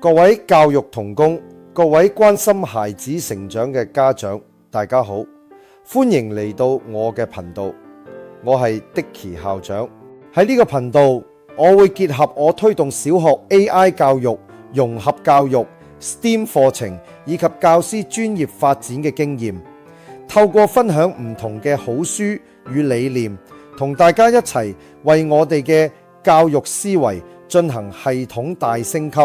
各位教育同工，各位關心孩子成長嘅家長，大家好，歡迎嚟到我嘅頻道，我係 Dicky 校長。喺呢個頻道，我會結合我推動小學 AI 教育、融合教育、STEAM 課程以及教師專業發展嘅經驗，透過分享唔同嘅好書與理念，同大家一齊為我哋嘅教育思維進行系統大升級。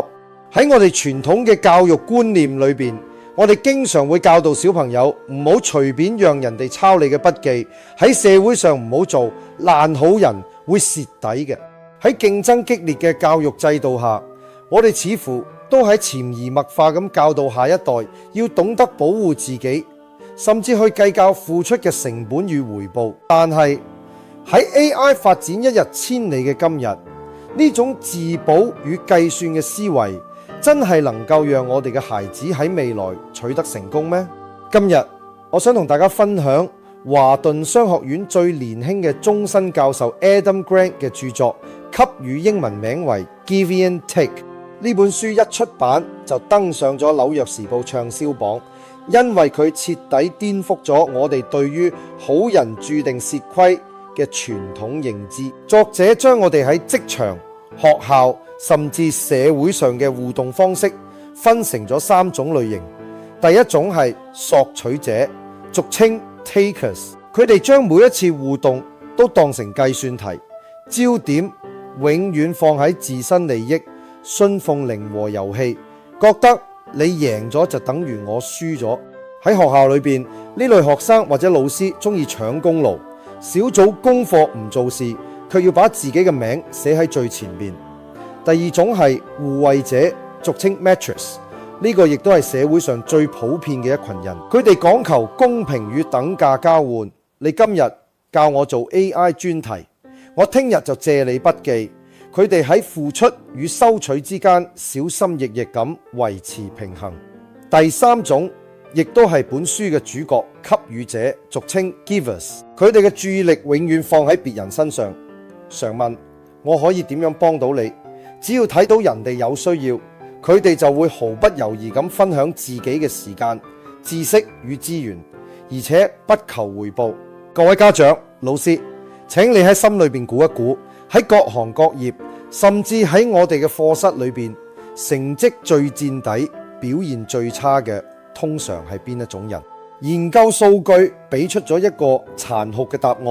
喺我哋傳統嘅教育觀念裏邊，我哋經常會教導小朋友唔好隨便讓人哋抄你嘅筆記，喺社會上唔好做爛好人，會蝕底嘅。喺競爭激烈嘅教育制度下，我哋似乎都喺潛移默化咁教導下一代要懂得保護自己，甚至去計較付出嘅成本與回報。但係喺 AI 發展一日千里嘅今日，呢種自保與計算嘅思維真係能夠讓我哋嘅孩子喺未來取得成功咩？今日我想同大家分享華頓商學院最年輕嘅終身教授 Adam Grant 嘅著作，給予英文名為 Give and Take。呢本書一出版就登上咗紐約時報暢銷榜，因為佢徹底顛覆咗我哋對於好人注定蝕虧嘅傳統認知。作者將我哋喺職場、學校甚至社會上嘅互動方式分成咗3種類型。第一種係索取者，俗稱 takers， 佢哋將每一次互動都當成計算題，焦點永遠放喺自身利益，信奉零和遊戲，覺得你贏咗就等於我輸咗。喺學校裏邊，呢類學生或者老師中意搶功勞，小組功課唔做事，卻要把自己嘅名寫喺最前面。第二種係護衛者，俗稱 mattress， 呢個亦都係社會上最普遍嘅一群人。佢哋講求公平與等價交換。你今日教我做 AI 專題，我聽日就借你筆記。佢哋喺付出與收取之間小心翼翼咁維持平衡。第三種亦都係本書嘅主角，給予者，俗稱 givers。佢哋嘅注意力永遠放喺別人身上，常問我可以點樣幫到你。只要睇到人哋有需要，佢哋就會毫不猶豫咁分享自己嘅時間、知識與資源，而且不求回報。各位家長、老師，請你喺心裏邊估一估，喺各行各業，甚至喺我哋嘅課室裏邊，成績最墊底、表現最差嘅，通常係邊一種人？研究數據俾出咗一個殘酷嘅答案：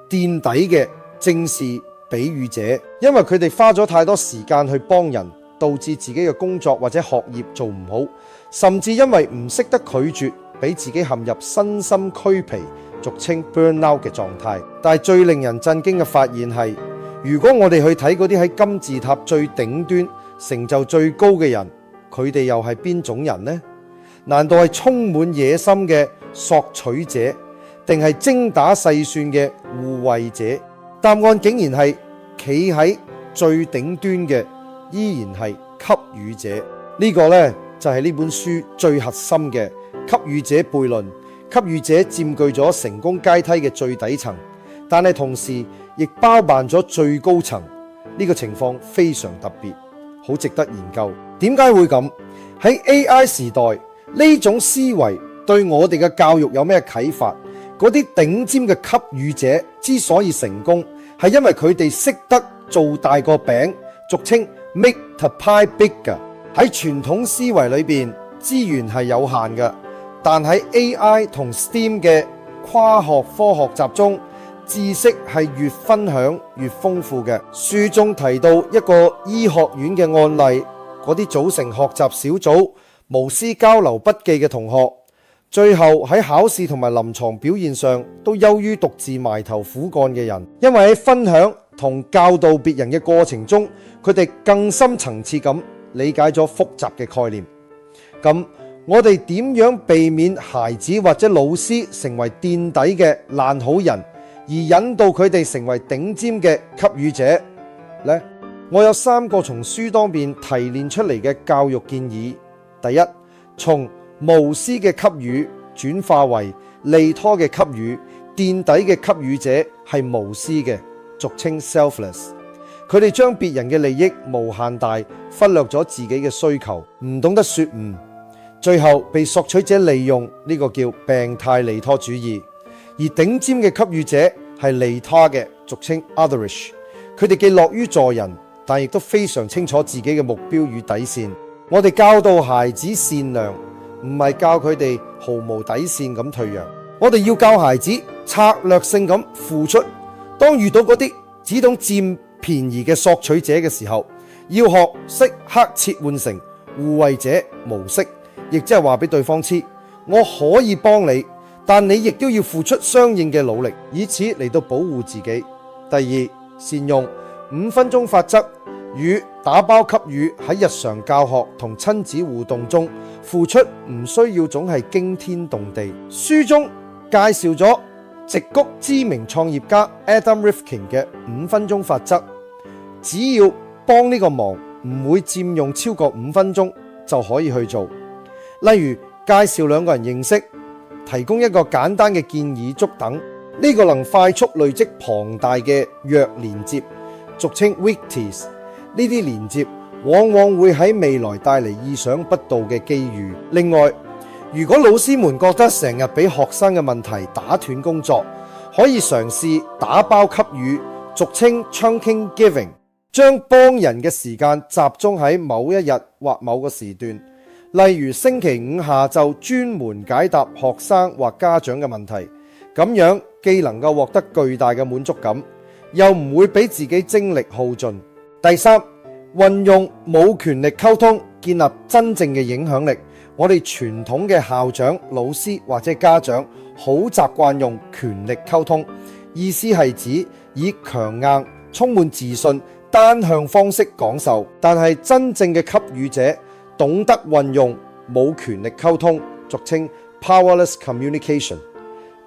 墊底嘅正是給予者，因為佢哋花咗太多時間去幫人，導致自己嘅工作或者學業做唔好，甚至因為唔識得拒絕，俾自己陷入身心俱疲，俗稱 burnout 嘅狀態。但係最令人震驚嘅發現係，如果我哋去睇嗰啲喺金字塔最頂端、成就最高嘅人，佢哋又係邊種人呢？難道係充滿野心嘅索取者，定係精打細算嘅護衛者？答案竟然係企喺最頂端嘅，依然係給予者。呢個呢，就係呢本書最核心嘅給予者悖論。給予者佔據咗成功階梯嘅最底層，但係同時亦包辦咗最高層。呢個情況非常特別，好值得研究。點解會咁？喺 AI 時代，呢種思維對我哋嘅教育有咩啟發？嗰啲頂尖嘅給予者之所以成功，係因為佢哋識得做大個餅，俗稱 make the pie bigger。喺傳統思維裏邊，資源係有限嘅，但喺 AI 同 STEAM 嘅跨學科學習中，知識係越分享越豐富嘅。書中提到一個醫學院嘅案例，嗰啲組成學習小組、無私交流筆記嘅同學，最後喺考試同埋臨床表現上都優於獨自埋頭苦幹嘅人，因為喺分享同教導別人嘅過程中，佢哋更深層次咁理解咗複雜嘅概念。咁我哋點樣避免孩子或者老師成為墊底嘅爛好人，而引導佢哋成為頂尖嘅給予者呢？我有3個從書當面提煉出嚟嘅教育建議。第一，從無私嘅給予轉化為利他嘅給予。墊底嘅給予者係無私嘅，俗稱 selfless。佢哋將別人嘅利益無限大，忽略咗自己嘅需求，唔懂得說唔，最後被索取者利用，呢個叫病態利他主義。而頂尖嘅給予者係利他嘅，俗稱 otherish。佢哋既樂於助人，但亦都非常清楚自己嘅目標與底線。我哋教導孩子善良，唔係教佢哋毫無底線咁退讓。我哋要教孩子策略性咁付出。當遇到嗰啲只懂佔便宜嘅索取者嘅時候，要學識刻切換成互惠者模式，亦即係話俾對方知，我可以幫你，但你亦都要付出相應嘅努力，以此嚟到保護自己。第二，善用5分鐘法則與打包給予，喺日常教學同親子互動中，付出唔需要總係驚天動地。書中介紹咗矽谷知名創業家 Adam Rifkin 嘅5分鐘法則，只要幫呢個忙唔會佔用超過5分鐘就可以去做。例如介紹2個人認識，提供一個簡單嘅建議竹等，呢個能快速累積龐大嘅弱連接，俗稱 wikties。呢啲連接往往會喺未來帶嚟意想不到嘅機遇。另外，如果老師們覺得成日俾學生嘅問題打斷工作，可以嘗試打包給予，俗稱 chunking giving， 將幫人嘅時間集中喺某一日或某個時段，例如星期5下晝專門解答學生或家長嘅問題，咁樣既能夠獲得巨大嘅滿足感，又唔會俾自己精力耗盡。第三，運用冇權力溝通，建立真正嘅影響力。我哋傳統嘅校長、老師或者家長好習慣用權力溝通，意思係指以強硬、充滿自信、單向方式講授。但係真正嘅給予者懂得運用冇權力溝通，俗稱 powerless communication。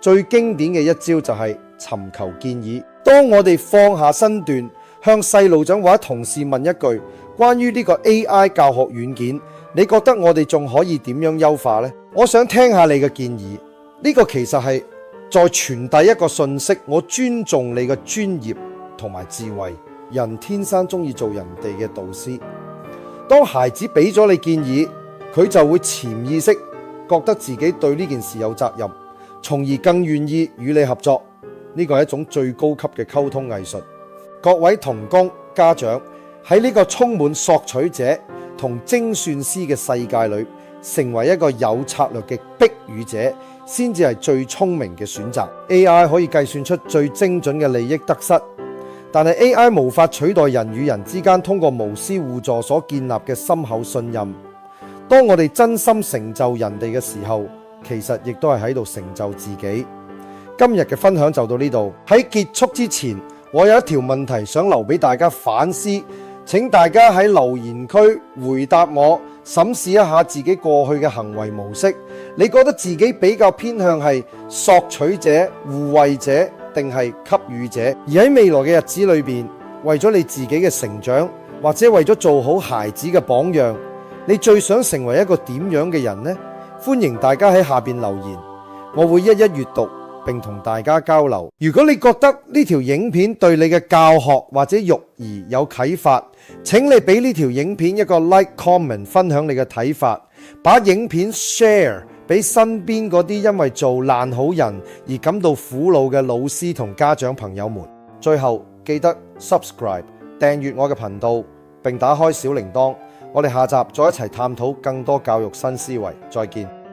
最經典嘅一招就係尋求建議。當我哋放下身段，向細路長或者同事問一句關於呢個 AI 教學軟件，你覺得我哋仲可以點樣優化呢？我想聽下你嘅建議。呢個其實係在傳遞一個訊息，我尊重你嘅專業同埋智慧。人天生中意做人哋嘅導師。當孩子俾咗你建議，佢就會潛意識覺得自己對呢件事有責任，從而更願意與你合作。呢個係一種最高級嘅溝通藝術。各位同工家長，喺呢個充滿索取者同精算師嘅世界裏，成為一個有策略嘅逼予者，先至係最聰明嘅選擇。AI 可以計算出最精準嘅利益得失，但係 AI 無法取代人與人之間通過無私互助所建立嘅深厚信任。當我哋真心成就人哋嘅時候，其實亦都係喺度成就自己。今日嘅分享就到呢度。喺結束之前，我有一條問題想留俾大家反思，請大家喺留言區回答我，審視一下自己過去嘅行為模式。你覺得自己比較偏向係索取者、互惠者，定係給予者？而喺未來嘅日子裏邊，為咗你自己嘅成長，或者為咗做好孩子嘅榜樣，你最想成為一個點樣嘅人呢？歡迎大家喺下邊留言，我會一一閱讀並同大家交流。如果你覺得呢條影片對你嘅教學或者育兒有啟發，請你俾呢條影片一個 like comment， 分享你嘅睇法，把影片 share 俾身邊嗰啲因為做爛好人而感到苦惱嘅老師同家長朋友們。最後記得 subscribe 訂閱我嘅頻道，並打開小鈴鐺。我哋下集再一齊探討更多教育新思維。再見。